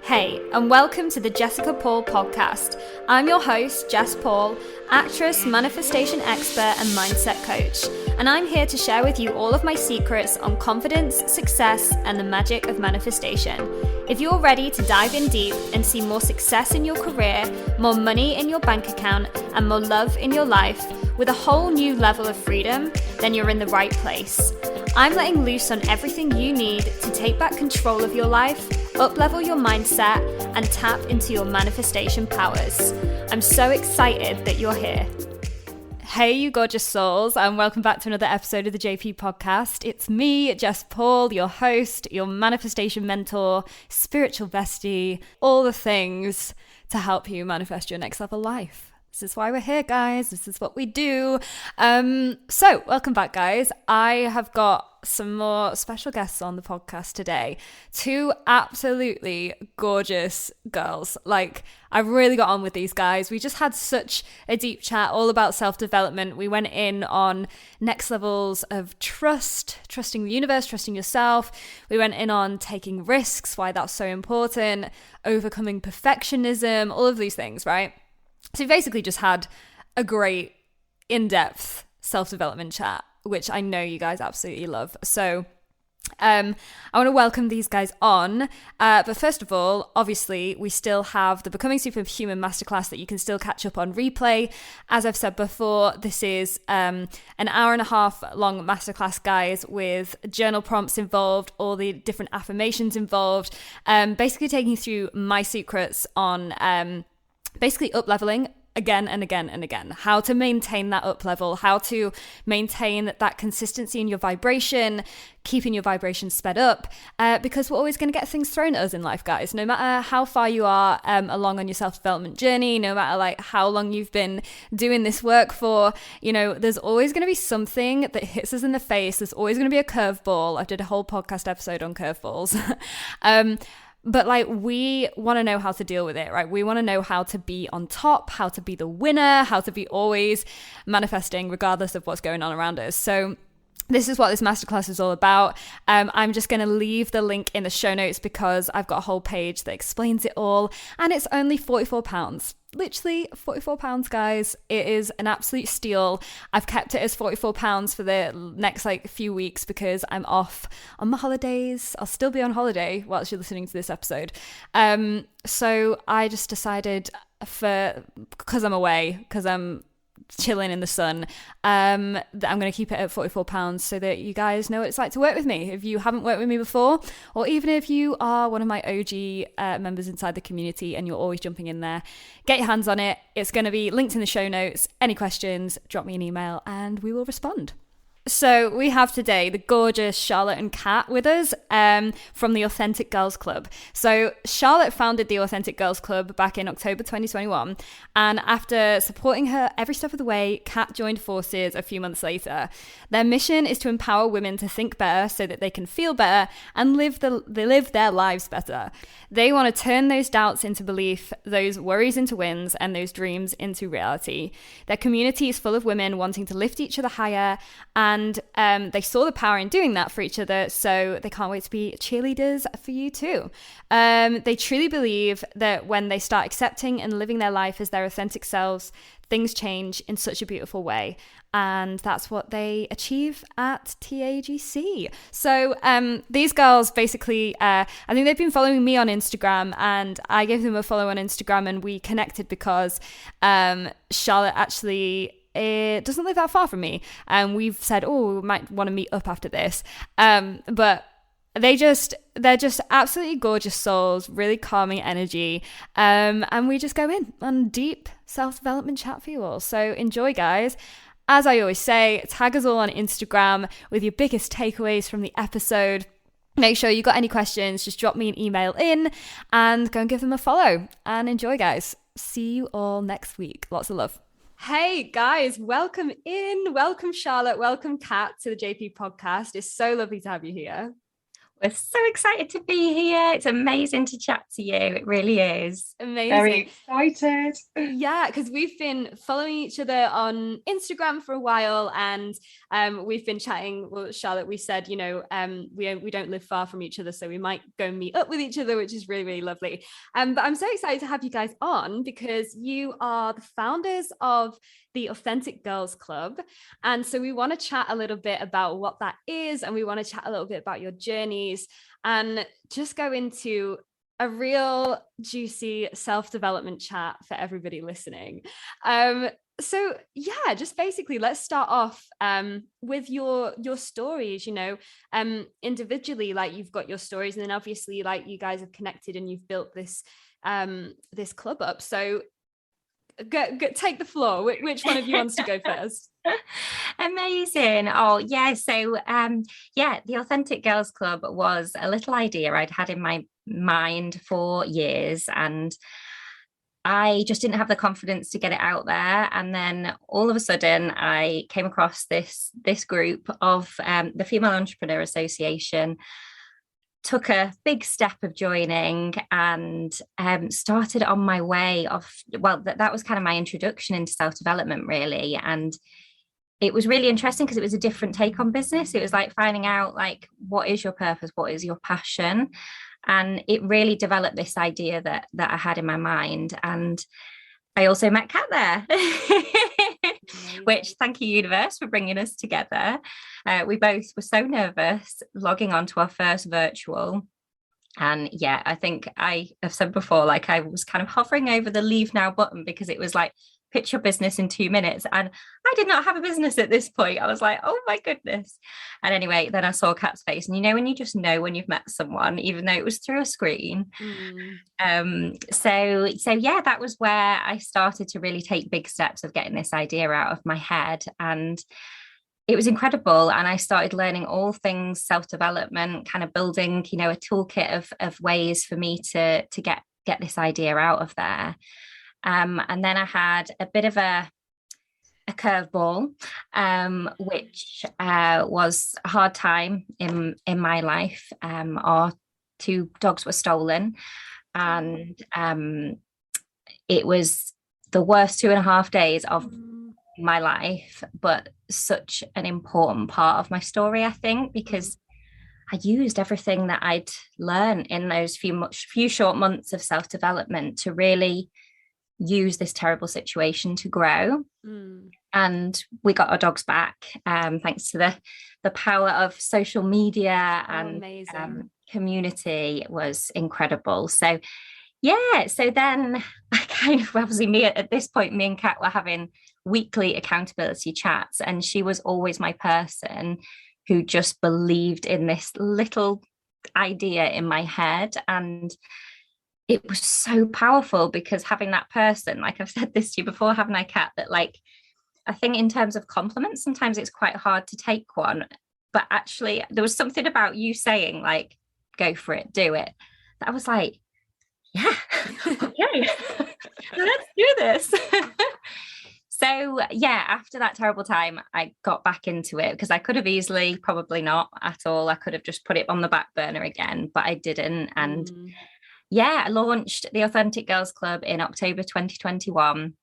Hey, and welcome to the Jessica Paul podcast. I'm your host, Jess Paul, actress, manifestation expert, and mindset coach. And I'm here to share with you all of my secrets on confidence, success, and the magic of manifestation. If you're ready to dive in deep and see more success in your career, more money in your bank account, and more love in your life, with a whole new level of freedom, then you're in the right place. I'm letting loose on everything you need to take back control of your life, up-level your mindset, and tap into your manifestation powers. I'm so excited that you're here. Hey, you gorgeous souls, and welcome back to another episode of the JP podcast. It's me, Jess Paul, your host, your manifestation mentor, spiritual bestie, all the things to help you manifest your next level life. This is why we're here, guys. This is what we do. So welcome back, guys. I have got some more special guests on the podcast today. Two absolutely gorgeous girls. Like, I really got on with these guys. We just had such a deep chat all about self-development. We went in on next levels of trusting the universe, trusting yourself. We went in on taking risks, why that's so important, overcoming perfectionism, all of these things, right? So we basically just had a great in-depth self-development chat, which I know you guys absolutely love. So I want to welcome these guys on. But first of all, obviously, we still have the Becoming Superhuman Masterclass that you can still catch up on replay. As I've said before, this is an hour and a half long masterclass, guys, with journal prompts involved, all the different affirmations involved, basically taking you through my secrets on basically up-leveling again and again and again, how to maintain that up level, how to maintain that consistency in your vibration, keeping your vibration sped up, because we're always going to get things thrown at us in life, guys. No matter how far you are along on your self-development journey, no matter like how long you've been doing this work for, you know, there's always going to be something that hits us in the face. There's always going to be a curveball. I did a whole podcast episode on curveballs. But like, we want to know how to deal with it, right? We want to know how to be on top, how to be the winner, how to be always manifesting regardless of what's going on around us. So this is what this masterclass is all about. I'm just going to leave the link in the show notes because I've got a whole page that explains it all. And it's only £44. Literally £44, guys. It is an absolute steal. I've kept it as £44 for the next like few weeks because I'm off on my holidays. I'll still be on holiday whilst you're listening to this episode. So I just decided because I'm away, because I'm chilling in the sun, that I'm going to keep it at £44 so that you guys know what it's like to work with me. If you haven't worked with me before, or even if you are one of my OG members inside the community and you're always jumping in there, get your hands on it. It's going to be linked in the show notes. Any questions, drop me an email and we will respond. So we have today the gorgeous Charlotte and Kat with us from the Authentic Girls Club. So Charlotte founded the Authentic Girls Club back in October 2021. And after supporting her every step of the way, Kat joined forces a few months later. Their mission is to empower women to think better so that they can feel better and live their lives better. They want to turn those doubts into belief, those worries into wins, and those dreams into reality. Their community is full of women wanting to lift each other higher, and they saw the power in doing that for each other, so they can't wait to be cheerleaders for you too. They truly believe that when they start accepting and living their life as their authentic selves, things change in such a beautiful way. And that's what they achieve at TAGC. So these girls basically, I think they've been following me on Instagram, and I gave them a follow on Instagram, and we connected because Charlotte actually doesn't live that far from me, and we've said, we might want to meet up after this. But they're just absolutely gorgeous souls, really calming energy, and we just go in on deep self-development chat for you all. So enjoy, guys. As I always say, tag us all on Instagram with your biggest takeaways from the episode. Make sure you got any questions, just drop me an email in and go and give them a follow. And enjoy, guys. See you all next week. Lots of love. Hey guys, welcome in. Welcome Charlotte, welcome Kat to the JP podcast. It's so lovely to have you here. We're so excited to be here. It's amazing to chat to you. It really is. Very Amazing. excited. Yeah, because we've been following each other on Instagram for a while, and we've been chatting. Well, Charlotte, we said, we don't live far from each other, so we might go meet up with each other, which is really, really lovely. But I'm so excited to have you guys on because you are the founders of the Authentic Girls Club, and so we want to chat a little bit about what that is, and we want to chat a little bit about your journeys, and just go into a real juicy self-development chat for everybody listening. So yeah, just basically let's start off with your stories, individually, like you've got your stories, and then obviously like you guys have connected and you've built this this club up. So take the floor. Which one of you wants to go first? Amazing. Oh, yeah. So, the Authentic Girls Club was a little idea I'd had in my mind for years, and I just didn't have the confidence to get it out there. And then all of a sudden, I came across this group of the Female Entrepreneur Association, took a big step of joining, and started on my way of, that was kind of my introduction into self-development, really. And it was really interesting because it was a different take on business. It was like finding out, like, what is your purpose? What is your passion? And it really developed this idea that I had in my mind. And I also met Kat there, which, thank you, universe, for bringing us together. We both were so nervous logging on to our first virtual. And yeah, I think I have said before, like, I was kind of hovering over the leave now button because it was like, pitch your business in 2 minutes. And I did not have a business at this point. I was like, oh my goodness. And anyway, then I saw Kat's face, and when you just know when you've met someone, even though it was through a screen. So yeah, that was where I started to really take big steps of getting this idea out of my head. And it was incredible. And I started learning all things self-development, kind of building, a toolkit of ways for me to get this idea out of there. And then I had a bit of a curveball, which was a hard time in my life. Our 2 dogs were stolen, and it was the worst 2.5 days of my life, but such an important part of my story, I think, because I used everything that I'd learned in those few short months of self-development to really use this terrible situation to grow. And we got our dogs back, thanks to the power of social media and community. Was incredible. So yeah, so then I kind of, obviously, at this point, me and Kat were having weekly accountability chats, and she was always my person who just believed in this little idea in my head. And it was so powerful because having that person, like I've said this to you before, having a Kat, that, like, I think in terms of compliments, sometimes it's quite hard to take one. But actually, there was something about you saying, like, go for it, do it, that I was like, yeah, okay, let's do this. So yeah, after that terrible time, I got back into it because I could have easily, probably not at all, I could have just put it on the back burner again, but I didn't. And yeah, I launched the Authentic Girls Club in October 2021.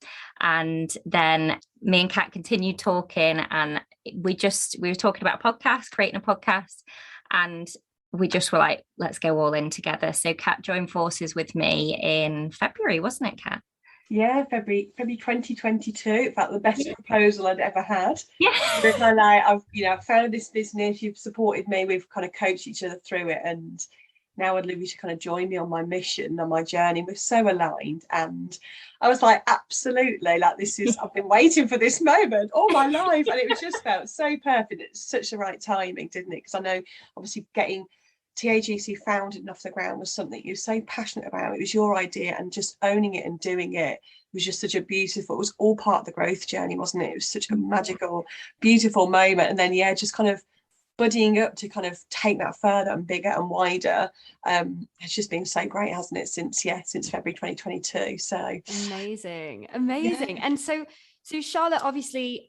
And then me and Kat continued talking, and we were talking about a podcast, creating a podcast, and we just were like, let's go all in together. So Kat joined forces with me in February, wasn't it, Kat? Yeah, February 2022. In fact, the best proposal I'd ever had. Yeah. I've found this business, you've supported me, we've kind of coached each other through it, and now I'd love you to kind of join me on my mission, on my journey. We're so aligned. And I was like, absolutely, like, I've been waiting for this moment all my life. And it just felt so perfect. It's such the right timing, didn't it? Because I know, obviously, getting TAGC founded and off the ground was something you're so passionate about. It was your idea, and just owning it and doing it was just such a beautiful, it was all part of the growth journey, wasn't it? It was such a magical, beautiful moment. And then, yeah, just kind of buddying up to kind of take that further and bigger and wider. It's just been so great, hasn't it, since February 2022. So amazing. Yeah. And so So Charlotte, obviously,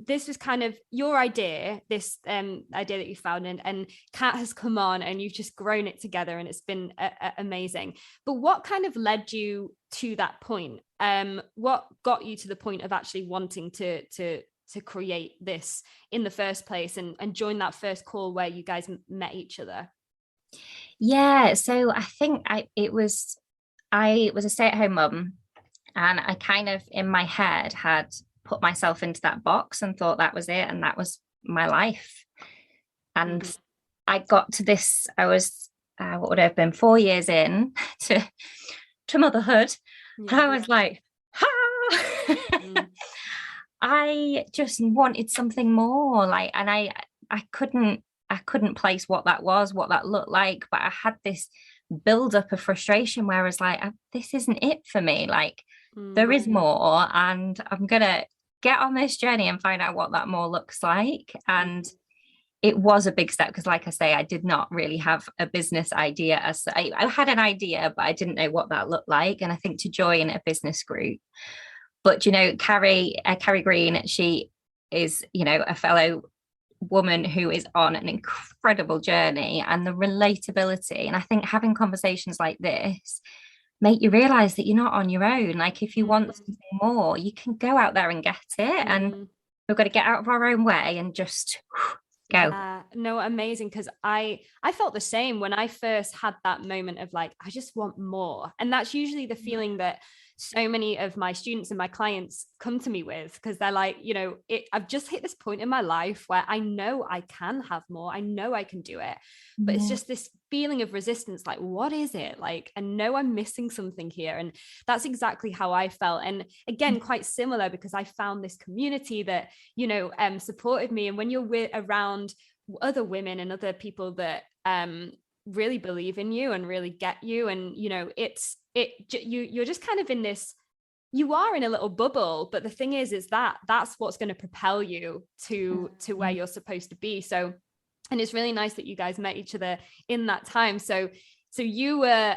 this was kind of your idea, this idea that you found, and Kat has come on and you've just grown it together, and it's been amazing. But what kind of led you to that point? What got you to the point of actually wanting to create this in the first place, and join that first call where you guys met each other? Yeah, so I think I was a stay-at-home mum, and I kind of in my head had put myself into that box and thought that was it and that was my life. And I got to this, I was what would have been 4 years in to motherhood. And I was like, I just wanted something more, like, and I couldn't place what that was, what that looked like, but I had this build up of frustration where I was like, this isn't it for me. Like, there is more, and I'm gonna get on this journey and find out what that more looks like. And it was a big step because, like I say, I did not really have a business idea. I had an idea, but I didn't know what that looked like. And I think to join a business group, but you know, Carrie Green, she is, you know, a fellow woman who is on an incredible journey, and the relatability, and I think having conversations like this make you realize that you're not on your own. Like, if you want something more, you can go out there and get it, and we've got to get out of our own way and just go. No, amazing, because I felt the same when I first had that moment of like, I just want more. And that's usually the feeling that so many of my students and my clients come to me with, because they're like, you know, I've just hit this point in my life where I know I can have more, I know I can do it, but it's just this feeling of resistance, like, what is it like? And no, I'm missing something here. And that's exactly how I felt. And again, quite similar, because I found this community that, you know, supported me. And when you're around other women and other people that really believe in you and really get you, and you know, you're just kind of in this, you are in a little bubble, but the thing is that's what's going to propel you to where you're supposed to be. So, and it's really nice that you guys met each other in that time. So you were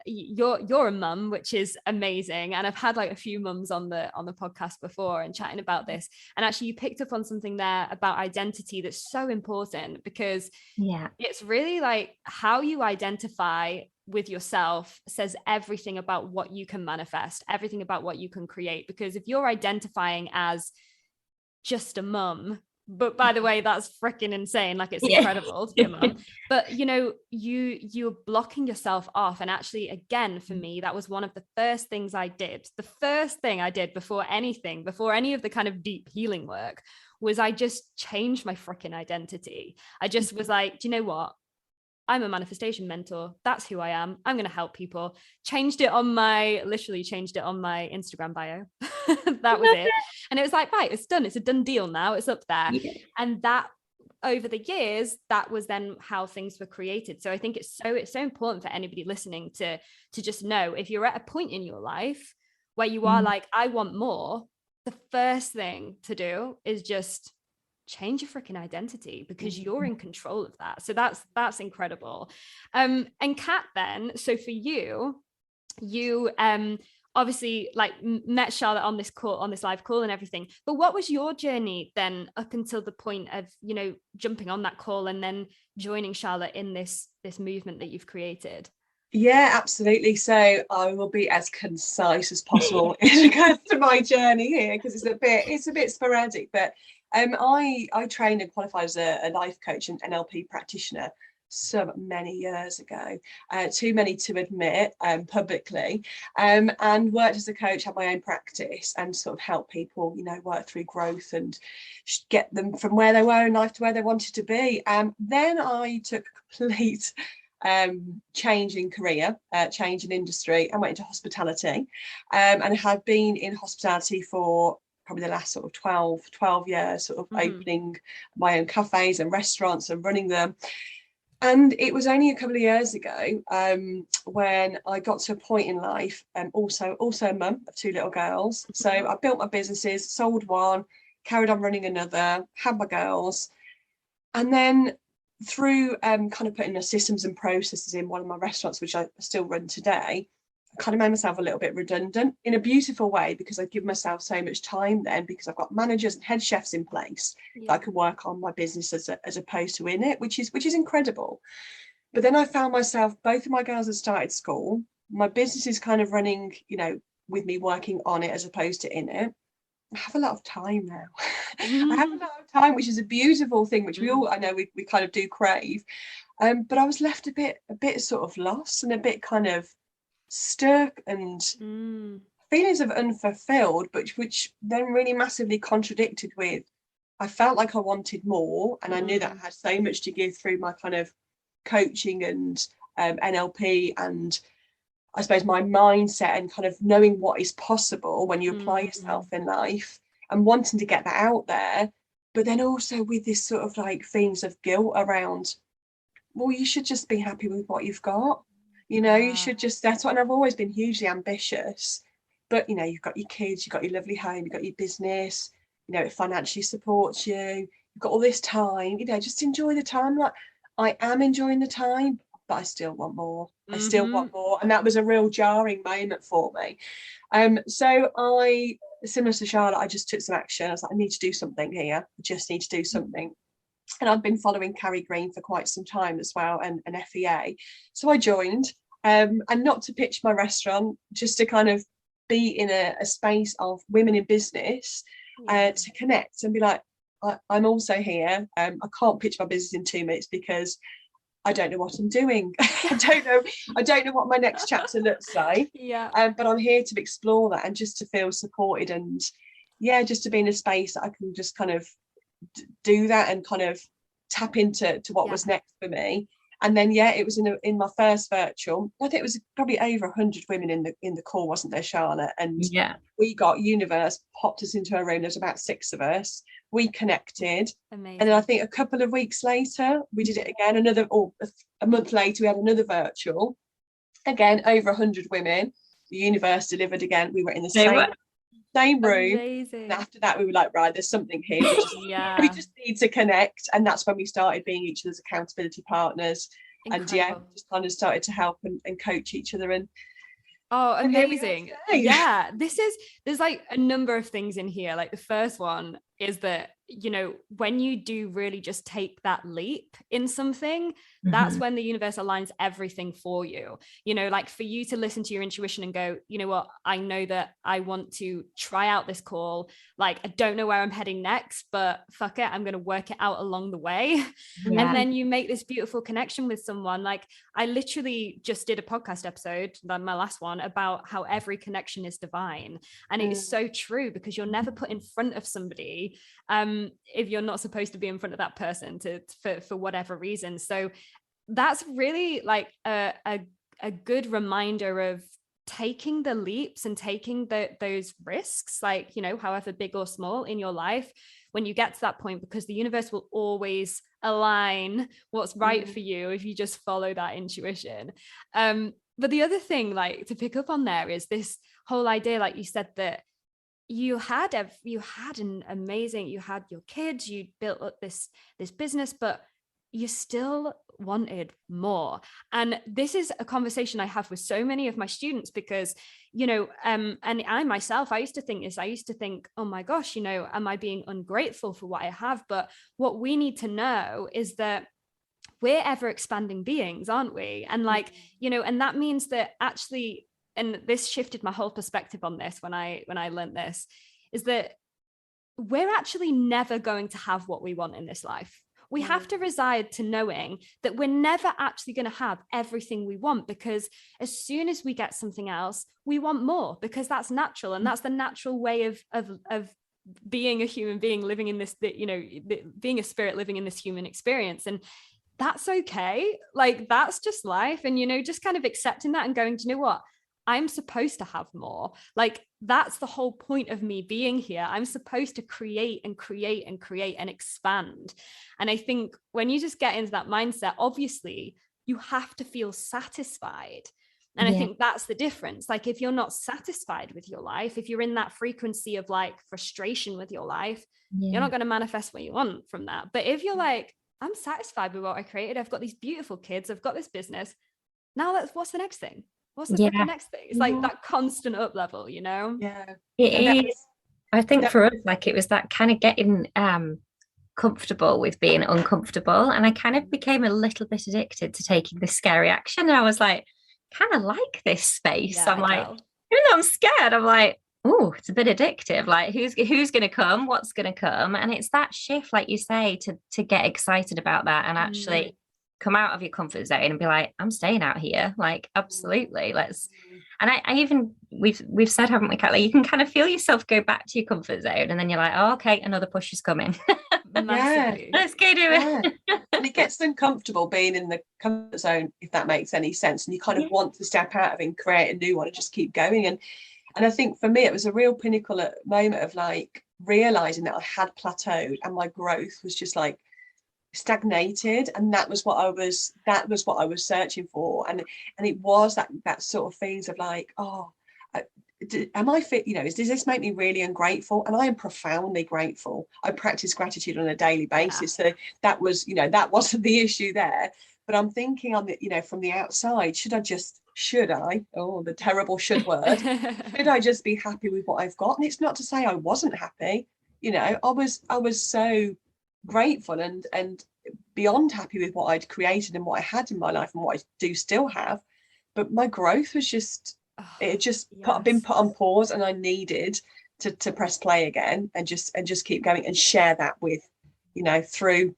you're a mum, which is amazing, and I've had like a few mums on the podcast before and chatting about this, and actually you picked up on something there about identity that's so important, because it's really like how you identify with yourself says everything about what you can manifest, everything about what you can create. Because if you're identifying as just a mum, but by the way, that's freaking insane, like it's incredible to be a mum, but you know, you're blocking yourself off. And actually, again, for me, that was one of the first things I did. The first thing I did before any of the kind of deep healing work was I just changed my freaking identity. I just was like, do you know what? I'm a manifestation mentor. That's who I am. I'm going to help people. Literally changed it on my Instagram bio. That was it. And it was like, right, it's done. It's a done deal now. It's up there. Yeah. And that over the years, that was then how things were created. So I think it's so important for anybody listening to just know, if you're at a point in your life where you are like, I want more, the first thing to do is just change your freaking identity, because you're in control of that. So that's incredible. And Kat, then, so for you obviously like met Charlotte on this call, on this live call and everything, but what was your journey then up until the point of, you know, jumping on that call and then joining Charlotte in this movement that you've created? Yeah, absolutely. So I will be as concise as possible in regards to my journey here, because it's a bit sporadic, but I trained and qualified as a life coach and NLP practitioner so many years ago, too many to admit publicly, and worked as a coach, had my own practice, and sort of helped people, you know, work through growth and get them from where they were in life to where they wanted to be. Then I took a complete change in career, change in industry, and went into hospitality, and have been in hospitality for probably the last sort of 12 years, sort of opening my own cafes and restaurants and running them. And it was only a couple of years ago when I got to a point in life, also a mum of 2 little girls. So I built my businesses, sold one, carried on running another, had my girls. And then through kind of putting the systems and processes in one of my restaurants, which I still run today, I kind of made myself a little bit redundant in a beautiful way, because I give myself so much time then, because I've got managers and head chefs in place that I can work on my business as opposed to in it, which is incredible. But then I found myself, both of my girls had started school. My business is kind of running, with me working on it as opposed to in it. I have a lot of time now. I have a lot of time, which is a beautiful thing, which we all, I know we kind of do crave. But I was left a bit sort of lost and a bit kind of stuck, and feelings of unfulfilled, but which then really massively contradicted with, I felt like I wanted more, and I knew that I had so much to give through my kind of coaching and NLP, and I suppose my mindset, and kind of knowing what is possible when you apply yourself in life, and wanting to get that out there. But then also with this sort of like feelings of guilt around, well, you should just be happy with what you've got. You should just settle. And I've always been hugely ambitious, but you've got your kids, you've got your lovely home, you've got your business, it financially supports you, you've got all this time, just enjoy the time. Like, I am enjoying the time, but I still want more. I still want more. And that was a real jarring moment for me. So similar to Charlotte, I just took some action. I was like, I need to do something here. I just need to do something. And I've been following Carrie Green for quite some time as well, and FEA. So I joined, and not to pitch my restaurant, just to kind of be in a space of women in business, to connect and be like, I'm also here. I can't pitch my business in 2 minutes because I don't know what I'm doing. I don't know what my next chapter looks like. But I'm here to explore that, and just to feel supported, and just to be in a space that I can just kind of do that and kind of tap into what was next for me. And then it was in my first virtual, I think it was probably over 100 women in the call, wasn't there, Charlotte? And we got Universe popped us into a room. There's about 6 of us. We connected. Amazing. And then I think a couple of weeks later we did it again, a month later we had another virtual, again over 100 women. The Universe delivered again. We were in the same room. Amazing. And after that we were like, right, there's something here. We just need to connect. And that's when we started being each other's accountability partners. Incredible. And just kind of started to help and coach each other. And amazing. There's like a number of things in here. Like the first one is that, when you do really just take that leap in something, that's when the universe aligns everything for you. Like for you to listen to your intuition and go, you know what, I know that I want to try out this call. Like, I don't know where I'm heading next, but fuck it, I'm going to work it out along the way. And then you make this beautiful connection with someone. Like, I literally just did a podcast episode, my last one, about how every connection is divine. And it is so true, because you're never put in front of somebody if you're not supposed to be in front of that person for whatever reason. So that's really like a good reminder of taking the leaps and taking those risks, like, however big or small in your life, when you get to that point, because the universe will always align what's right for you if you just follow that intuition. But the other thing, like, to pick up on there, is this whole idea, like you said, that you had your kids, you built up this business, but you still wanted more. And this is a conversation I have with so many of my students, because, and I myself, I used to think, oh my gosh, am I being ungrateful for what I have? But what we need to know is that we're ever expanding beings, aren't we? And like, and that means that actually, and this shifted my whole perspective on this when I learned this, is that we're actually never going to have what we want in this life. We have to reside to knowing that we're never actually going to have everything we want, because as soon as we get something else, we want more, because that's natural. And that's the natural way of being a human being, living in this, being a spirit living in this human experience. And that's okay. Like, that's just life. And, just kind of accepting that and going, do you know what? I'm supposed to have more. Like, that's the whole point of me being here. I'm supposed to create and create and create and expand. And I think when you just get into that mindset, obviously you have to feel satisfied. And I think that's the difference. Like, if you're not satisfied with your life, if you're in that frequency of like frustration with your life, you're not going to manifest what you want from that. But if you're like, I'm satisfied with what I created, I've got these beautiful kids, I've got this business, now what's the next thing? What's the freaking next thing? It's like that constant up level, you know? Yeah. It is. I think for us, like, it was that kind of getting comfortable with being uncomfortable. And I kind of became a little bit addicted to taking this scary action. And I was like, kind of like this space. Yeah, I'm like, even though I'm scared, I'm like, oh, it's a bit addictive. Like, who's going to come? What's going to come? And it's that shift, like you say, to get excited about that and actually come out of your comfort zone and be like, I'm staying out here. Like, absolutely. Let's. And I even, we've said, haven't we, Kat, like, you can kind of feel yourself go back to your comfort zone, and then you're like, oh, okay, another push is coming. Massively. Let's go do it. And it gets uncomfortable being in the comfort zone, if that makes any sense. And you kind of want to step out of it and create a new one and just keep going. And I think for me, it was a real pinnacle moment of like realizing that I had plateaued and my growth was just like stagnated, and that was what I was searching for. And it was that sort of feelings of like, oh, am I fit, you know, does this make me really ungrateful? And I am profoundly grateful. I practice gratitude on a daily basis, so that was, you know, that wasn't the issue there. But I'm thinking on the, you know, from the outside, should I, oh, the terrible should word, should I just be happy with what I've got? And it's not to say I wasn't happy, you know, I was so grateful and beyond happy with what I'd created and what I had in my life and what I do still have. But my growth was just, been put on pause, and I needed to press play again and just keep going and share that with, you know, through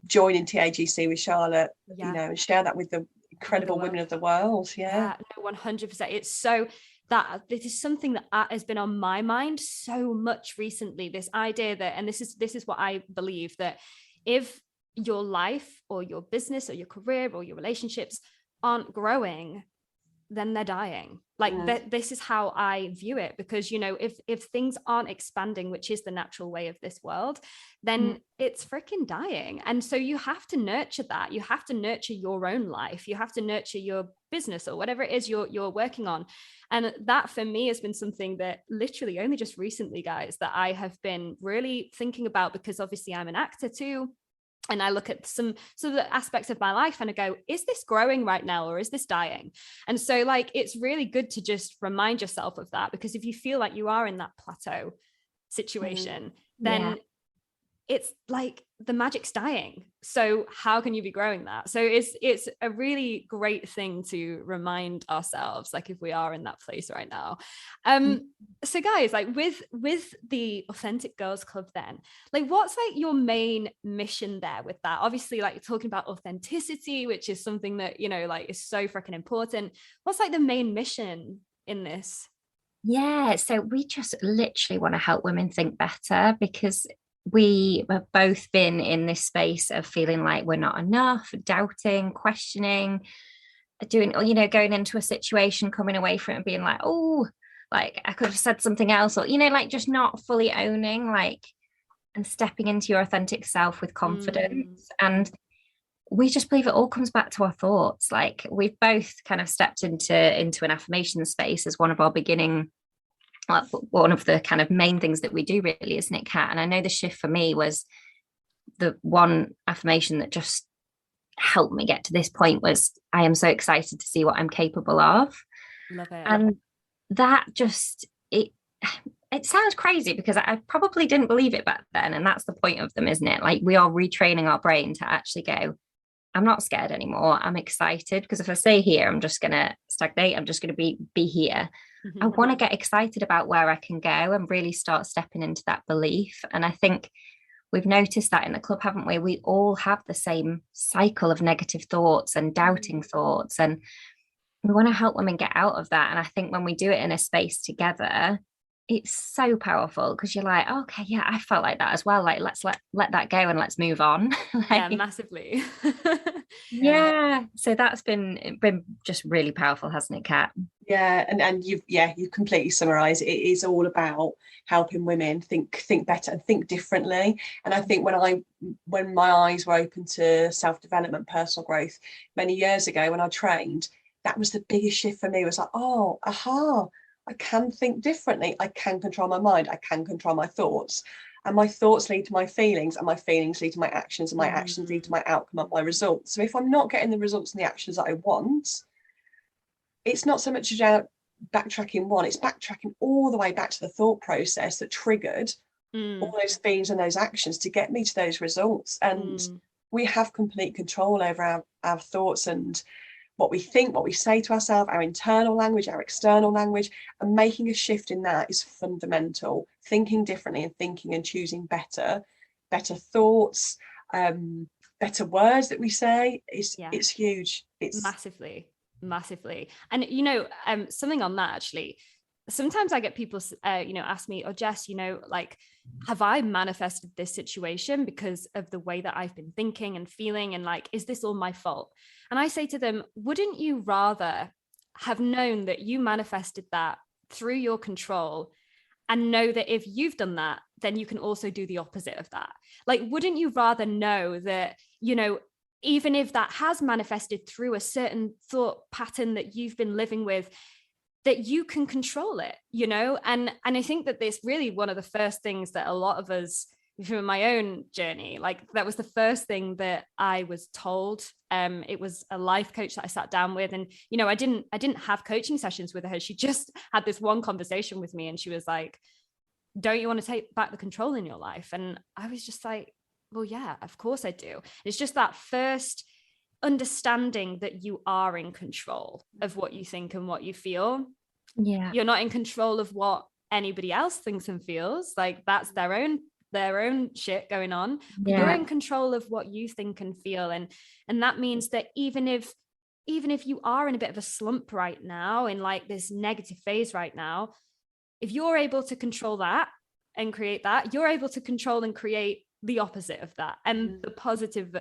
joining TAGC with Charlotte, you know, and share that with the incredible women of the world. No, 100%. It's so that this is something that has been on my mind so much recently, this idea that, and this is what I believe, that if your life or your business or your career or your relationships aren't growing, then they're dying. Like this is how I view it, because, you know, if things aren't expanding, which is the natural way of this world, then it's freaking dying. And so you have to nurture that. You have to nurture your own life. You have to nurture your business or whatever it is you're working on. And that for me has been something that literally only just recently, guys, that I have been really thinking about, because obviously I'm an actor too. And I look at some of the aspects of my life and I go, is this growing right now or is this dying? And so like, it's really good to just remind yourself of that, because if you feel like you are in that plateau situation, then it's like the magic's dying. So how can you be growing that? So it's a really great thing to remind ourselves, like if we are in that place right now. So guys, like with the Authentic Girls Club then, like what's like your main mission there with that? Obviously, like you're talking about authenticity, which is something that, you know, like is so freaking important. What's like the main mission in this? Yeah, so we just literally want to help women think better, because we have both been in this space of feeling like we're not enough, doubting, questioning, doing, you know, going into a situation, coming away from it and being like, oh, like I could have said something else, or, you know, like just not fully owning, like, and stepping into your authentic self with confidence. And we just believe it all comes back to our thoughts. Like we've both kind of stepped into an affirmation space as one of our beginning, one of the kind of main things that we do, really, isn't it, Kat? And I know the shift for me was the one affirmation that just helped me get to this point was, I am so excited to see what I'm capable of. Love it. And that just, it sounds crazy because I probably didn't believe it back then. And that's the point of them, isn't it? Like we are retraining our brain to actually go, I'm not scared anymore. I'm excited, because if I stay here, I'm just going to stagnate. I'm just going to be here. I want to get excited about where I can go and really start stepping into that belief. And I think we've noticed that in the club, haven't we? We all have the same cycle of negative thoughts and doubting thoughts, and we want to help women get out of that. And I think when we do it in a space together, it's so powerful, because you're like, oh, okay, yeah, I felt like that as well. Like, let's let that go and let's move on. Like, yeah, massively. Yeah. So that's been just really powerful, hasn't it, Kat? Yeah, and you've completely summarised. It is all about helping women think better and think differently. And I think when my eyes were open to self-development, personal growth many years ago when I trained, that was the biggest shift for me. It was like, oh, aha, I can think differently. I can control my mind. I can control my thoughts. And my thoughts lead to my feelings, and my feelings lead to my actions, and my actions lead to my outcome and my results. So if I'm not getting the results and the actions that I want, it's not so much about backtracking one, it's backtracking all the way back to the thought process that triggered all those themes and those actions to get me to those results. And we have complete control over our thoughts and what we think, what we say to ourselves, our internal language, our external language, and making a shift in that is fundamental. Thinking differently and thinking and choosing better thoughts, better words that we say it's huge. It's massively. And something on that, actually, sometimes I get people ask me, oh Jess, like, have I manifested this situation because of the way that I've been thinking and feeling, and like, is this all my fault? And I say to them, wouldn't you rather have known that you manifested that through your control, and know that if you've done that, then you can also do the opposite of that? Like, wouldn't you rather know that, even if that has manifested through a certain thought pattern that you've been living with, that you can control it, and I think that this really one of the first things that a lot of us, from my own journey, like, that was the first thing that I was told. It was a life coach that I sat down with, and I didn't have coaching sessions with her. She just had this one conversation with me, and she was like, don't you want to take back the control in your life? And I was just like, well, yeah, of course I do. It's just that first understanding that you are in control of what you think and what you feel. Yeah, you're not in control of what anybody else thinks and feels. Like, that's their own shit going on. Yeah. You're in control of what you think and feel, and that means that even if you are in a bit of a slump right now, in like this negative phase right now, if you're able to control that and create that, you're able to control and create the opposite of that, and the positive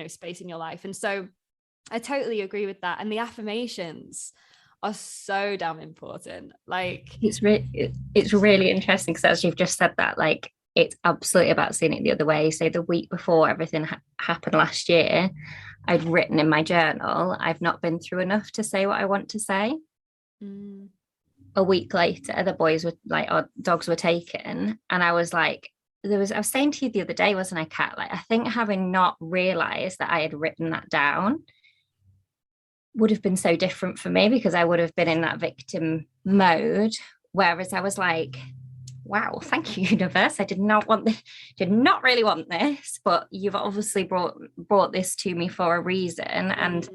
space in your life. And so I totally agree with that. And the affirmations are so damn important. Like, it's really interesting, because as you've just said that, like, it's absolutely about seeing it the other way. So the week before everything happened last year, I'd written in my journal, I've not been through enough to say what I want to say. A week later, the boys were like, our dogs were taken, and I was like, I was saying to you the other day, wasn't I, Kat? Like, I think having not realized that I had written that down would have been so different for me, because I would have been in that victim mode. Whereas I was like, wow, thank you, universe. I did not really want this, but you've obviously brought this to me for a reason. And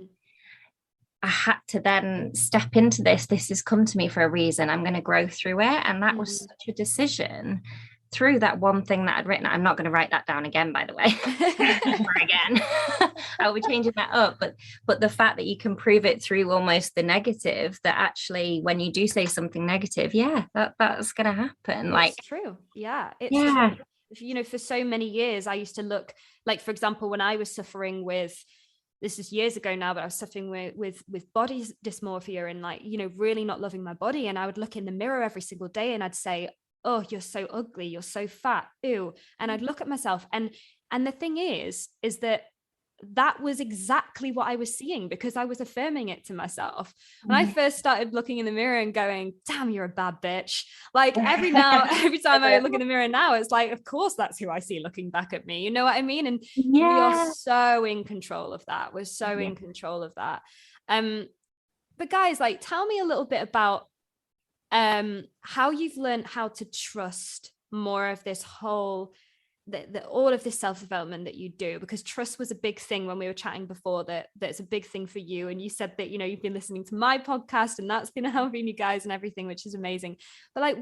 I had to then step into this. This has come to me for a reason. I'm going to grow through it. And that was such a decision through that one thing that I'd written. I'm not going to write that down again, by the way. Never again. I'll be changing that up. But the fact that you can prove it through almost the negative, that actually when you do say something negative, that's going to happen. It's like true. Yeah. True. For so many years, I used to look, like, for example, when I was suffering with, this is years ago now, but I was suffering with body dysmorphia and, like, really not loving my body. And I would look in the mirror every single day and I'd say, oh, you're so ugly, you're so fat, ew. And I'd look at myself, and the thing is that was exactly what I was seeing, because I was affirming it to myself. When I first started looking in the mirror and going, damn, you're a bad bitch. Like, every time I look in the mirror now, it's like, of course, that's who I see looking back at me. You know what I mean? And we are so in control of that. We're so in control of that. But guys, like, tell me a little bit about how you've learned how to trust more of this whole, all of this self-development that you do, because trust was a big thing when we were chatting before, that's a big thing for you. And you said that, you've been listening to my podcast and that's been helping you guys and everything, which is amazing. But like,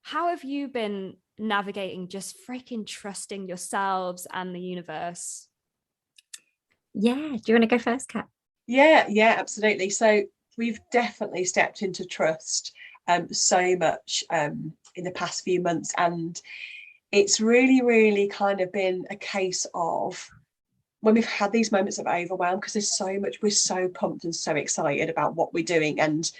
how have you been navigating just freaking trusting yourselves and the universe? Yeah. Do you want to go first, Kat? Yeah, absolutely. So we've definitely stepped into trust so much in the past few months, and it's really, really kind of been a case of when we've had these moments of overwhelm, because there's so much, we're so pumped and so excited about what we're doing and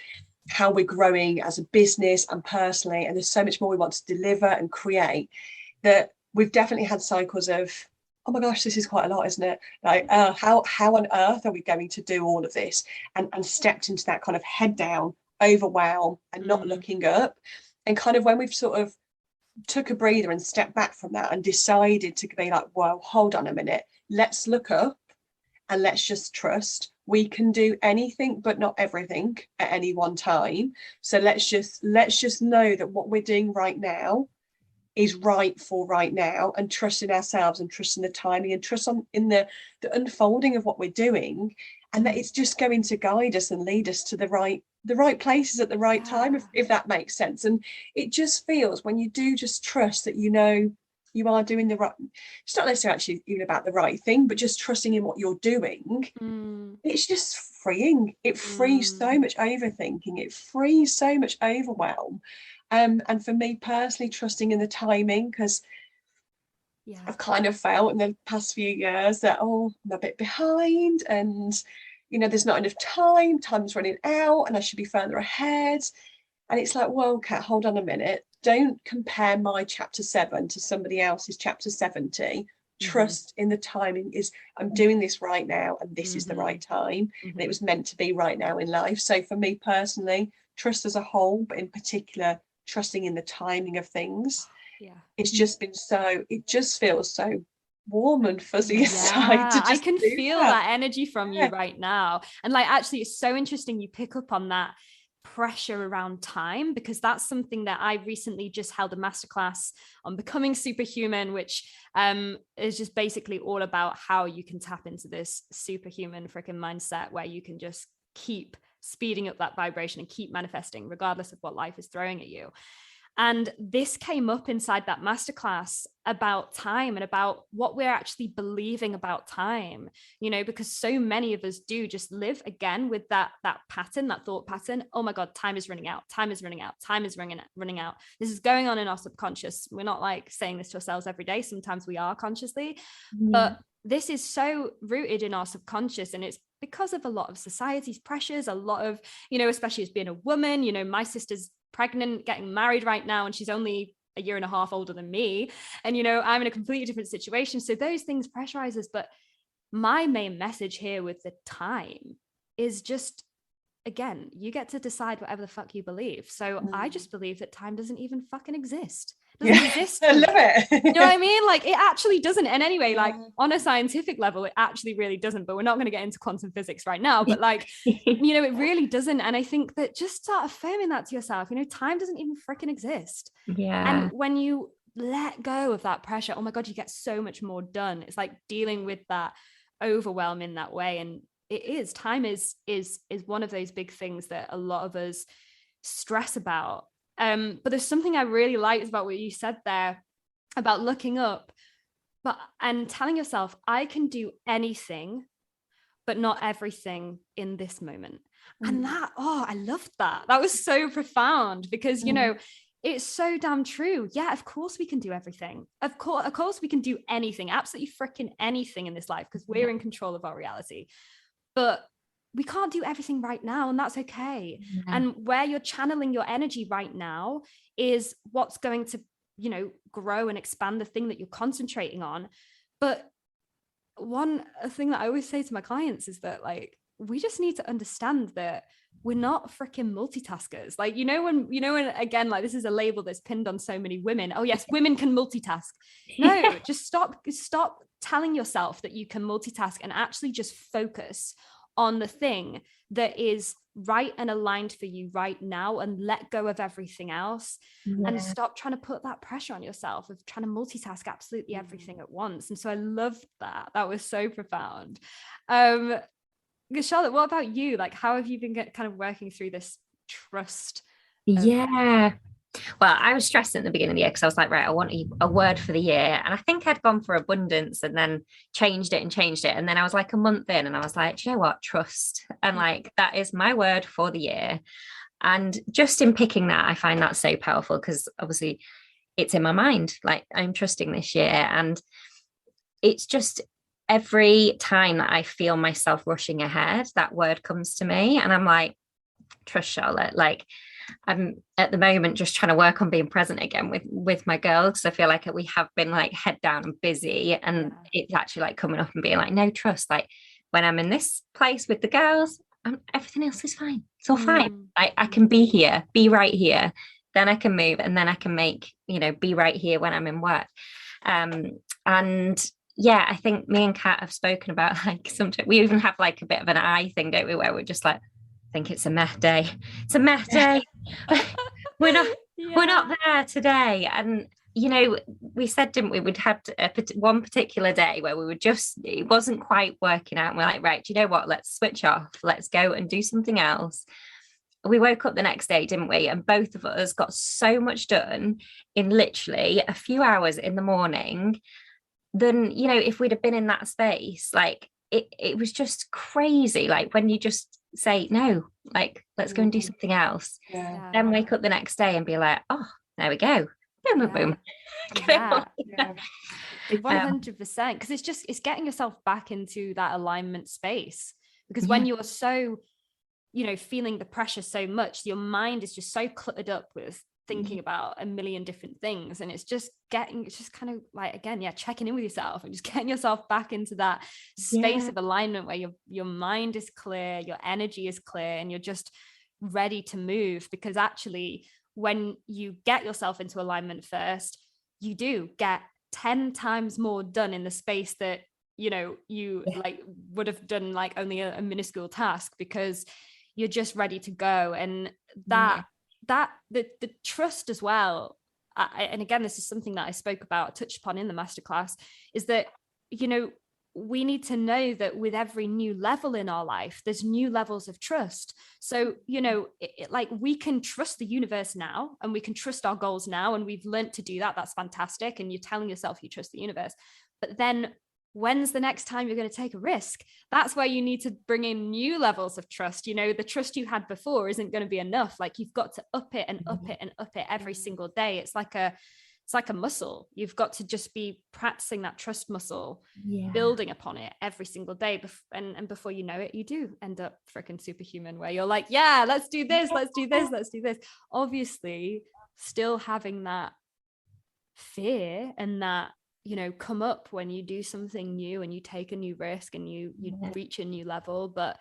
how we're growing as a business and personally, and there's so much more we want to deliver and create, that we've definitely had cycles of, oh my gosh, this is quite a lot, isn't it? Like, how on earth are we going to do all of this? And stepped into that kind of head down, overwhelm, and not looking up. And kind of when we've sort of took a breather and stepped back from that and decided to be like, well, hold on a minute, let's look up and let's just trust. We can do anything but not everything at any one time. So let's just know that what we're doing right now is right for right now, and trust in ourselves and trust in the timing and trust in the unfolding of what we're doing, and that it's just going to guide us and lead us to the right places at the right time, if that makes sense. And it just feels, when you do just trust that, you know, you are doing the right, it's not necessarily actually even about the right thing, but just trusting in what you're doing, it's just freeing. It frees so much overthinking, it frees so much overwhelm. And for me personally, trusting in the timing, because I've kind of felt in the past few years that, I'm a bit behind, and, you know, there's not enough time's running out, and I should be further ahead. And it's like, well, Kat, hold on a minute. Don't compare my chapter 7 to somebody else's chapter 70. Trust in the timing. I'm doing this right now, and this is the right time. And it was meant to be right now in life. So for me personally, trust as a whole, but in particular, trusting in the timing of things. It's just been it just feels so warm and fuzzy inside. I can feel that energy from you right now. And like, actually, it's so interesting you pick up on that pressure around time, because that's something that I recently just held a masterclass on becoming superhuman, which is just basically all about how you can tap into this superhuman freaking mindset where you can just keep speeding up that vibration and keep manifesting regardless of what life is throwing at you. And this came up inside that masterclass about time and about what we're actually believing about time, you know, because so many of us do just live again with that pattern, that thought pattern. Oh my God, time is running out. Time is running out. Time is running out. This is going on in our subconscious. We're not like saying this to ourselves every day. Sometimes we are consciously, but this is so rooted in our subconscious, and it's because of a lot of society's pressures, a lot of, you know, especially as being a woman, you know, my sister's pregnant, getting married right now, and she's only a year and a half older than me. And, you know, I'm in a completely different situation. So those things pressurize us. But my main message here with the time is just, again, you get to decide whatever the fuck you believe. So I just believe that time doesn't even fucking exist. Doesn't exist. I love it. You know what I mean? Like, it actually doesn't. And anyway, like on a scientific level, it actually really doesn't, but we're not going to get into quantum physics right now, but like, you know, it really doesn't. And I think that just start affirming that to yourself, you know, time doesn't even freaking exist. And when you let go of that pressure, oh my God, you get so much more done. It's like dealing with that overwhelm in that way. And time is one of those big things that a lot of us stress about. But there's something I really liked about what you said there about looking up, and telling yourself, I can do anything, but not everything in this moment. And that, I loved that. That was so profound, because, you know, it's so damn true. Yeah, of course we can do everything. Of course we can do anything, absolutely freaking anything in this life, because we're in control of our reality. But we can't do everything right now, and that's okay. And where you're channeling your energy right now is what's going to, you know, grow and expand the thing that you're concentrating on. But one thing that I always say to my clients is that, like, we just need to understand that we're not freaking multitaskers. Like, you know, when again, like, this is a label that's pinned on so many women. Oh yes, women can multitask. No, just stop telling yourself that you can multitask, and actually just focus on the thing that is right and aligned for you right now, and let go of everything else. And stop trying to put that pressure on yourself of trying to multitask absolutely everything at once. And so I loved that. That was so profound. Charlotte, what about you? Like, how have you been kind of working through this trust? Well, I was stressed at the beginning of the year because I was like, right, I want a word for the year. And I think I'd gone for abundance and then changed it. And then I was like a month in and I was like, do you know what? Trust. And like, that is my word for the year. And just in picking that, I find that so powerful, because obviously it's in my mind. Like, I'm trusting this year. And it's just every time that I feel myself rushing ahead, that word comes to me and I'm like, trust, Charlotte. Like, I'm at the moment just trying to work on being present again with my girls, because I feel like we have been like head down and busy, and it's actually like coming up and being like, no, trust, like when I'm in this place with the girls, everything else is fine. It's all fine. I can be here, be right here, then I can move, and then I can make, you know, be right here when I'm in work. And yeah, I think me and Kat have spoken about, like, sometimes we even have like a bit of an eye thing, don't we, where we're just like, I think it's a meh day. It's a meh day. we're not we're not there today. And we said, didn't we, we'd had one particular day where we were just, it wasn't quite working out, and we're like, right, do you know what, let's switch off, let's go and do something else. We woke up the next day, didn't we, and both of us got so much done in literally a few hours in the morning than, if we'd have been in that space. Like, it was just crazy, like when you just say no, like, let's go and do something else. Then wake up the next day and be like, oh, there we go, boom, boom. 100%, because it's getting yourself back into that alignment space, because when you're so feeling the pressure so much, your mind is just so cluttered up with thinking about a million different things, and it's just kind of like, again, checking in with yourself and just getting yourself back into that space of alignment where your mind is clear, your energy is clear, and you're just ready to move. Because actually, when you get yourself into alignment first, you do get 10 times more done in the space that you like would have done like only a minuscule task, because you're just ready to go. And the trust as well, and again, this is something that I touched upon in the masterclass, is that we need to know that with every new level in our life, there's new levels of trust. So like, we can trust the universe now, and we can trust our goals now, and we've learned to do that. That's fantastic, and you're telling yourself you trust the universe. But then when's the next time you're going to take a risk? That's where you need to bring in new levels of trust. The trust you had before isn't going to be enough. Like, you've got to up it and up it and up it every single day. It's like a muscle. You've got to just be practicing that trust muscle, building upon it every single day. And before you know it, you do end up freaking superhuman, where you're like, yeah, let's do this, let's do this, let's do this. Obviously, still having that fear and that, come up when you do something new and you take a new risk and you reach a new level. But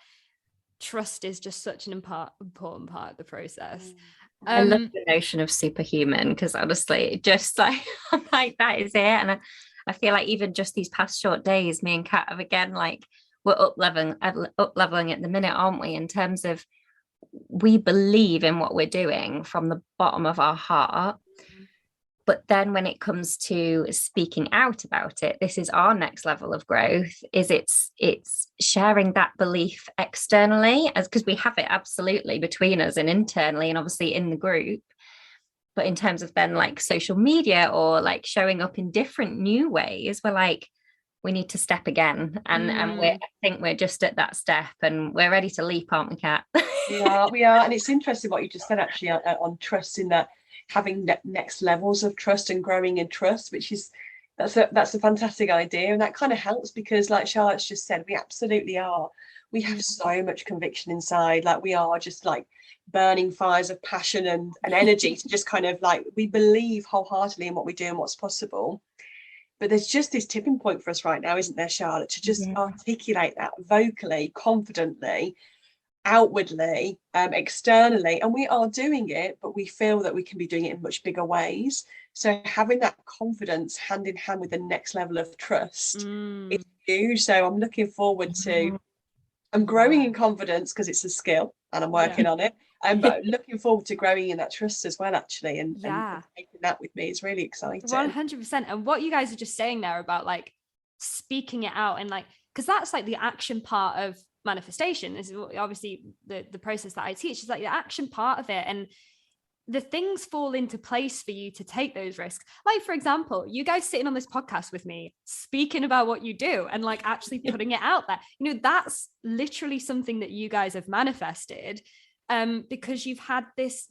trust is just such an important part of the process. I love the notion of superhuman, because honestly, just like, I'm like, that is it. And I feel like even just these past short days, me and Kat have, again, like, we're up leveling at the minute, aren't we, in terms of, we believe in what we're doing from the bottom of our heart. But then when it comes to speaking out about it, this is our next level of growth, is it's sharing that belief externally, as because we have it absolutely between us and internally, and obviously in the group. But in terms of then like social media, or like showing up in different new ways, we're like, we need to step again. And I think we're just at that step, and we're ready to leap, aren't we, Kat? We are. And it's interesting what you just said, actually, on trust, in that having next levels of trust and growing in trust, which is, that's a fantastic idea. And that kind of helps, because like Charlotte's just said, we absolutely are. We have so much conviction inside. Like, we are just like burning fires of passion and energy to just kind of like, we believe wholeheartedly in what we do and what's possible. But there's just this tipping point for us right now, isn't there, Charlotte, to just articulate that vocally, confidently, outwardly, externally. And we are doing it, but we feel that we can be doing it in much bigger ways. So having that confidence hand in hand with the next level of trust is huge. So I'm looking forward to, I'm growing in confidence because it's a skill and I'm working on it. But looking forward to growing in that trust as well, actually, and taking that with me is really exciting. 100%. And what you guys are just saying there about like speaking it out, and like, because that's like the action part of manifestation. This is obviously the process that I teach, is like the action part of it, and the things fall into place for you to take those risks. Like, for example, you guys sitting on this podcast with me, speaking about what you do and like actually putting it out there, that's literally something that you guys have manifested, because you've had this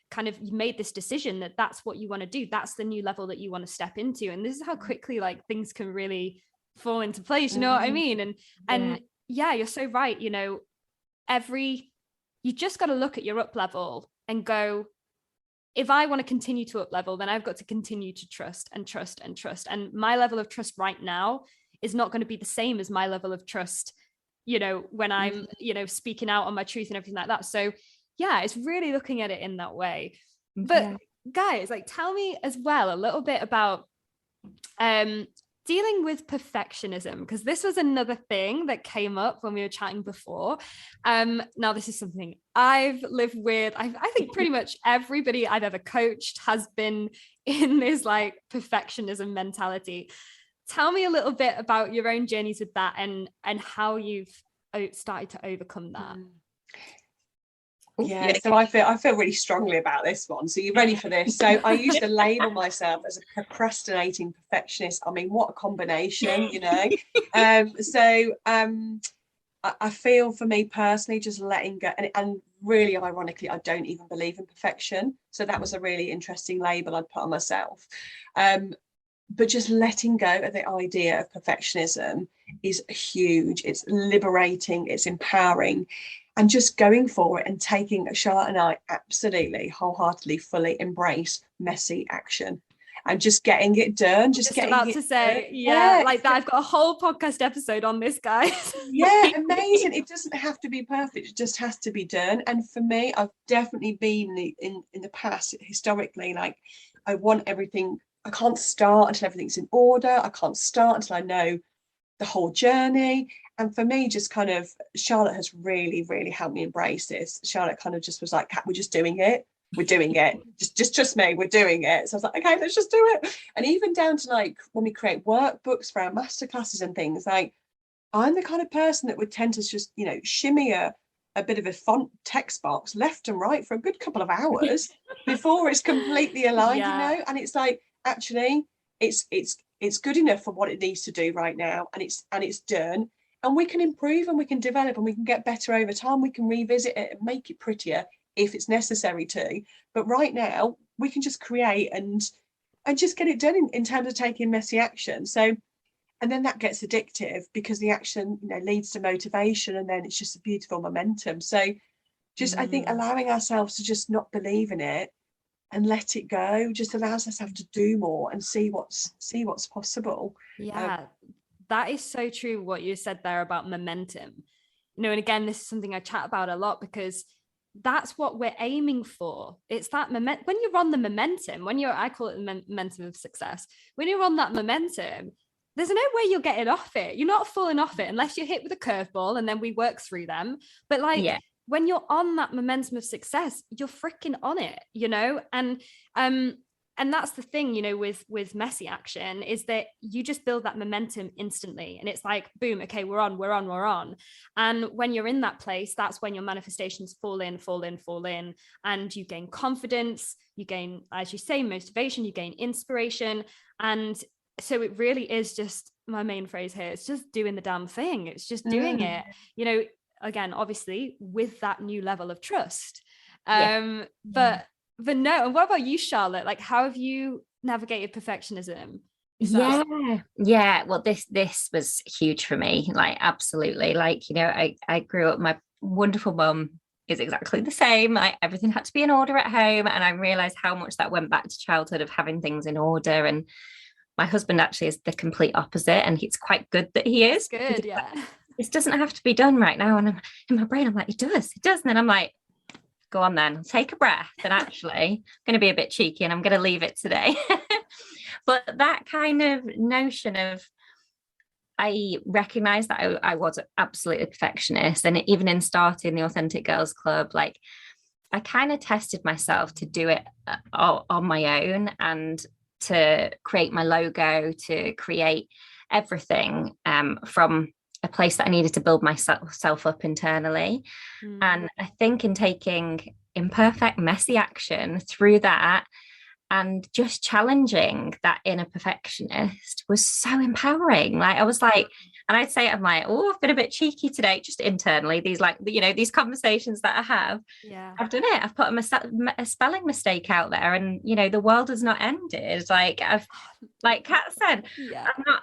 kind of, you made this decision that that's what you want to do, that's the new level that you want to step into. And this is how quickly like things can really fall into place, you know what I mean? And you're so right. You just got to look at your up level and go, if I want to continue to up level, then I've got to continue to trust and trust and trust. And my level of trust right now is not going to be the same as my level of trust, when I'm, speaking out on my truth and everything like that. So it's really looking at it in that way. But guys, like, tell me as well a little bit about dealing with perfectionism, because this was another thing that came up when we were chatting before. Now, this is something I've lived with. I think pretty much everybody I've ever coached has been in this like perfectionism mentality. Tell me a little bit about your own journeys with that and how you've started to overcome that. Yeah, so I feel really strongly about this one. So you ready for this? So I used to label myself as a procrastinating perfectionist. I mean, what a combination, you know. I feel for me personally, just letting go, and really ironically, I don't even believe in perfection. So that was a really interesting label I'd put on myself. But just letting go of the idea of perfectionism is huge. It's liberating, it's empowering. And just going for it and taking, Charlotte and I absolutely wholeheartedly fully embrace messy action and just getting it done. Just getting about it to say, done. yeah, like that. I've got a whole podcast episode on this, guys. Yeah, amazing. It doesn't have to be perfect. It just has to be done. And for me, I've definitely been in the past, historically, like I want everything. I can't start until everything's in order. I can't start until I know the whole journey. And for me, just kind of, Charlotte has really, really helped me embrace this. Charlotte kind of just was like, we're just doing it. We're doing it. Just trust me, we're doing it. So I was like, okay, let's just do it. And even down to like when we create workbooks for our masterclasses and things, like I'm the kind of person that would tend to just, you know, shimmy a bit of a font text box left and right for a good couple of hours before it's completely aligned, you know. And it's like, actually, it's good enough for what it needs to do right now, and it's done. And we can improve and we can develop and we can get better over time. We can revisit it and make it prettier if it's necessary to. But right now, we can just create and just get it done in terms of taking messy action. So, and then that gets addictive because the action, you know, leads to motivation, and then it's just a beautiful momentum. So just I think allowing ourselves to just not believe in it and let it go just allows us to have to do more and see what's possible. That is so true what you said there about momentum, you know. And again, this is something I chat about a lot because that's what we're aiming for. It's that moment when you're on the momentum, I call it the momentum of success. When you're on that momentum, there's no way you're getting off it. You're not falling off it unless you're hit with a curveball, and then we work through them. But like when you're on that momentum of success, you're freaking on it, you know. And that's the thing, you know, with messy action, is that you just build that momentum instantly. And it's like, boom, okay, we're on. And when you're in that place, that's when your manifestations fall in. And you gain confidence, you gain, as you say, motivation, you gain inspiration. And so it really is just, my main phrase here, it's just doing the damn thing. It's just doing it, you know, again, obviously with that new level of trust. But no, and what about you, Charlotte? Like, how have you navigated perfectionism? Yeah. Well, this was huge for me. Like, absolutely. Like, you know, I grew up, my wonderful mum is exactly the same. Like, everything had to be in order at home. And I realized how much that went back to childhood of having things in order. And my husband actually is the complete opposite. And it's quite good that he is. Good, yeah. This doesn't have to be done right now. And in my brain, I'm like, it does. And then I'm like, go on then, take a breath. And actually, I'm going to be a bit cheeky and I'm going to leave it today. But that kind of notion of, I recognized that I was absolutely a perfectionist. And even in starting the Authentic Girls Club, like I kind of tested myself to do it on my own and to create my logo, to create everything from a place that I needed to build myself up internally. And I think in taking imperfect, messy action through that and just challenging that inner perfectionist was so empowering. Like I was like, and I'd say, I'm like, oh, I've been a bit cheeky today, just internally, these like, you know, these conversations that I have, I've done it. I've put a spelling mistake out there and, you know, the world has not ended. Like like Kat said,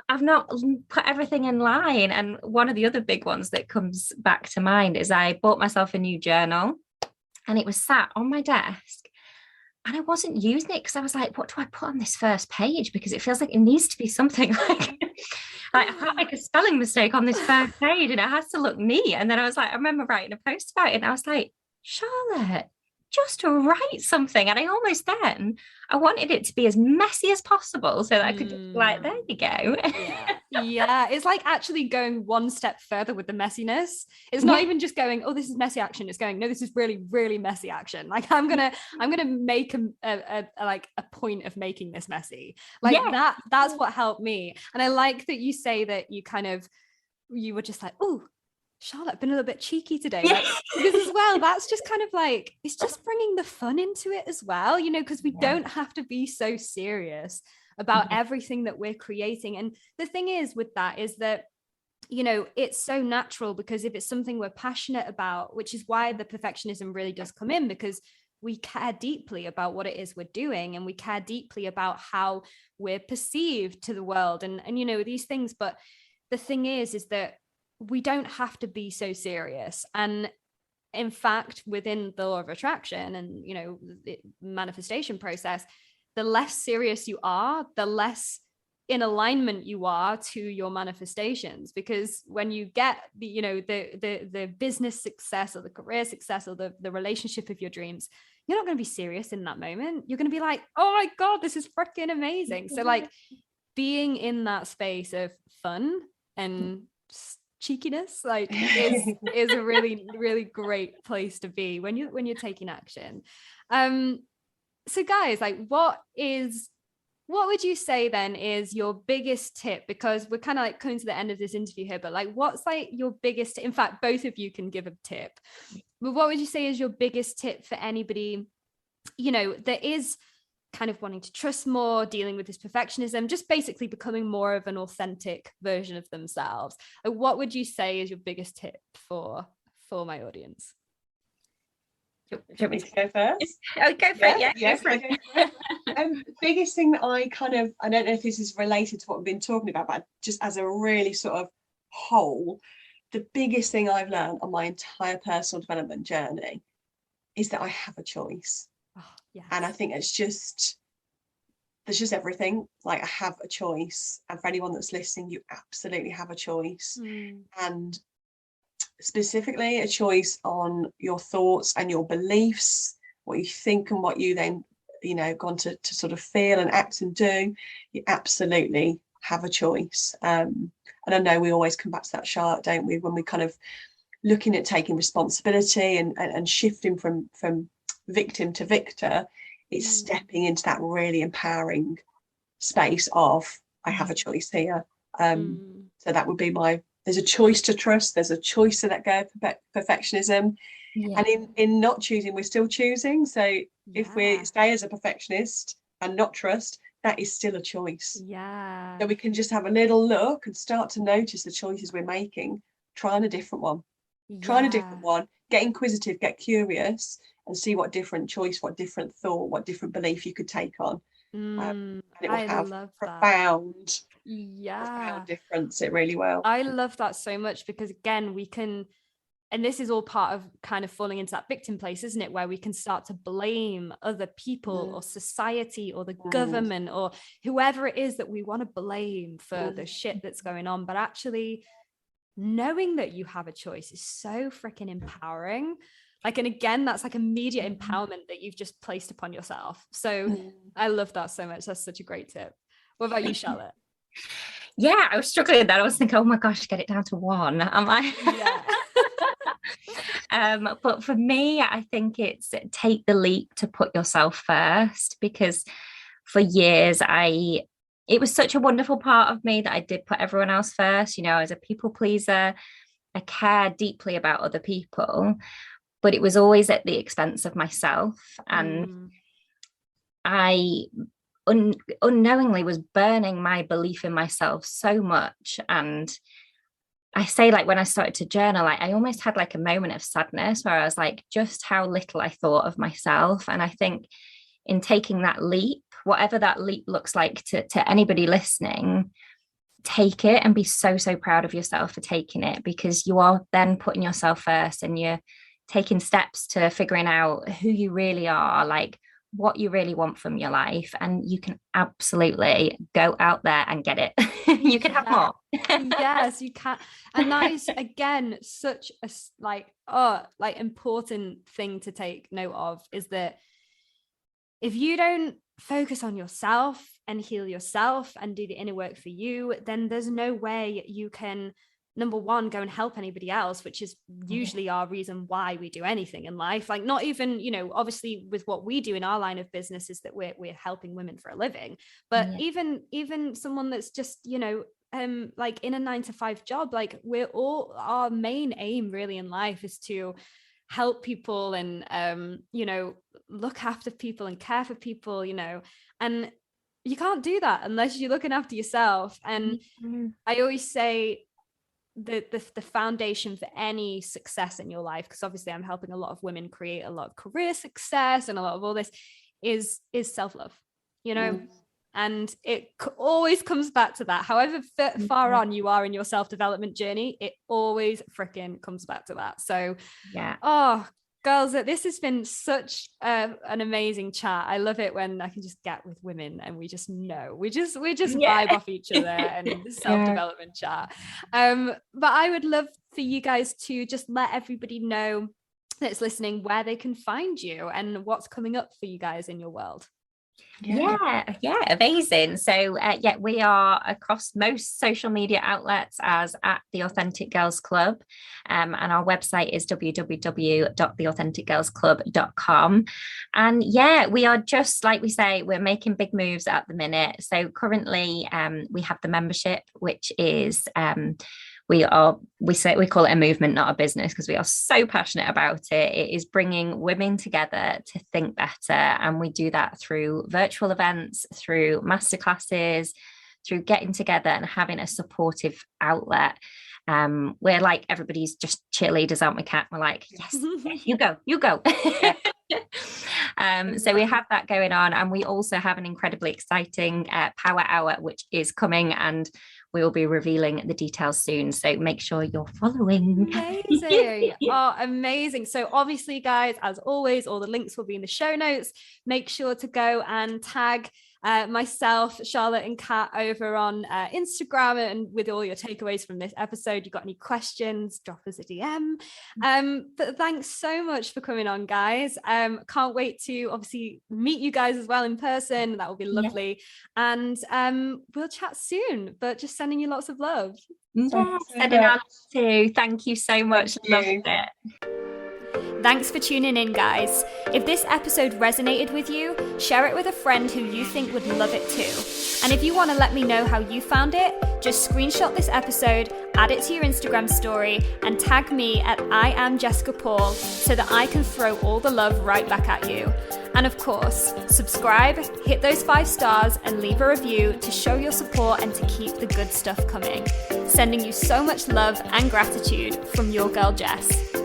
I've not put everything in line. And one of the other big ones that comes back to mind is I bought myself a new journal and it was sat on my desk. And I wasn't using it because I was like, what do I put on this first page? Because it feels like it needs to be something like I can't make a spelling mistake on this first page and it has to look neat. And then I was like, I remember writing a post about it and I was like, Charlotte, just to write something. And I wanted it to be as messy as possible so that I could just be like, there you go. Yeah. It's like actually going one step further with the messiness. It's not even just going, oh, this is messy action. It's going, no, this is really, really messy action. Like I'm gonna make a point of making this messy. Like that's what helped me. And I like that you say that you were just like, oh, Charlotte, I've been a little bit cheeky today. Like, because as well, that's just kind of like, it's just bringing the fun into it as well, because we don't have to be so serious about everything that we're creating. And the thing is with that is that, it's so natural, because if it's something we're passionate about, which is why the perfectionism really does come in, because we care deeply about what it is we're doing, and we care deeply about how we're perceived to the world and these things. But the thing is that we don't have to be so serious. And in fact, within the law of attraction and, the manifestation process, the less serious you are, the less in alignment you are to your manifestations. Because when you get the business success or the career success or the relationship of your dreams, you're not going to be serious in that moment. You're going to be like, oh my God, this is freaking amazing. So like being in that space of fun and cheekiness is a really, really great place to be when you're taking action. So guys, like what would you say then is your biggest tip? Because we're kind of like coming to the end of this interview here, but like what's like your biggest, in fact, both of you can give a tip, but what would you say is your biggest tip for anybody, that is kind of wanting to trust more, dealing with this perfectionism, just basically becoming more of an authentic version of themselves? Like, what would you say is your biggest tip for my audience? Do you want me to go first? Oh, go for it. Yeah, go for it. The biggest thing that I don't know if this is related to what we've been talking about, but just as a really sort of whole, the biggest thing I've learned on my entire personal development journey is that I have a choice. Oh, yes. And I think there's just everything. Like, I have a choice, and for anyone that's listening, you absolutely have a choice. And specifically a choice on your thoughts and your beliefs, what you think and what you then go on to sort of feel and act and do. You absolutely have a choice. And I know we always come back to that, Charlotte, don't we, when we kind of looking at taking responsibility and shifting from victim to victor. It's stepping into that really empowering space of, I have a choice here. So that would be there's a choice to trust, there's a choice to let go of perfectionism. And in not choosing, we're still choosing. So if we stay as a perfectionist and not trust, that is still a choice. So we can just have a little look and start to notice the choices we're making. Try on a different one. Get inquisitive, get curious, and see what different choice, what different thought, what different belief you could take on. And it will have profound difference. It really will. I love that so much, because again, we can, and this is all part of kind of falling into that victim place, isn't it, where we can start to blame other people or society or the government or whoever it is that we want to blame for the shit that's going on. But actually knowing that you have a choice is so freaking empowering. Like, and again, that's like immediate empowerment that you've just placed upon yourself. So I love that so much. That's such a great tip. What about you, Charlotte? Yeah, I was struggling with that. I was thinking, oh my gosh, get it down to one. Am I? But for me, I think it's take the leap to put yourself first, because for years it was such a wonderful part of me that I did put everyone else first. As a people pleaser, I care deeply about other people, but it was always at the expense of myself. And I unknowingly was burning my belief in myself so much. And I say, like, when I started to journal, I almost had like a moment of sadness where I was like, just how little I thought of myself. And I think in taking that leap, whatever that leap looks like to anybody listening, take it and be so, so proud of yourself for taking it, because you are then putting yourself first and you're taking steps to figuring out who you really are, like what you really want from your life, and you can absolutely go out there and get it. You can have more. Yes, you can. And that is, again, such a important thing to take note of, is that if you don't focus on yourself and heal yourself and do the inner work for you, then there's no way you can, number one, go and help anybody else, which is usually our reason why we do anything in life. Like, not even, obviously with what we do in our line of business is that we're helping women for a living, but even someone that's just, like in a 9-to-5 job, like our main aim really in life is to help people and, look after people and care for people, and you can't do that unless you're looking after yourself. And I always say the foundation for any success in your life, because obviously I'm helping a lot of women create a lot of career success and a lot of all this, is self-love, and it always comes back to that. However far on you are in your self-development journey, it always freaking comes back to that. So girls, this has been such an amazing chat. I love it when I can just get with women and we just vibe off each other and self-development chat. But I would love for you guys to just let everybody know that's listening where they can find you and what's coming up for you guys in your world. Amazing. So we are across most social media outlets as at The Authentic Girls Club, and our website is www.theauthenticgirlsclub.com. And we are, just like we say, we're making big moves at the minute. So currently we have the membership, which is we call it a movement, not a business, because we are so passionate about it. It is bringing women together to think better. And we do that through virtual events, through masterclasses, through getting together and having a supportive outlet. We're like, everybody's just cheerleaders, aren't we, Kat? We're like, yes, you go. So we have that going on. And we also have an incredibly exciting power hour, which is coming, and we will be revealing the details soon. So make sure you're following. Amazing. Amazing. So obviously, guys, as always, all the links will be in the show notes. Make sure to go and tag myself, Charlotte and Kat over on Instagram, and with all your takeaways from this episode. You got any questions, drop us a DM. But thanks so much for coming on, guys. Can't wait to obviously meet you guys as well in person. That will be lovely. And we'll chat soon, but just sending you lots of love. Sending out too. Thank you so much. Loved it. Thanks for tuning in, guys. If this episode resonated with you, share it with a friend who you think would love it too. And if you want to let me know how you found it, just screenshot this episode, add it to your Instagram story, and tag me at I am Jessica Paul so that I can throw all the love right back at you. And of course, subscribe, hit those 5 stars, and leave a review to show your support and to keep the good stuff coming. Sending you so much love and gratitude from your girl Jess.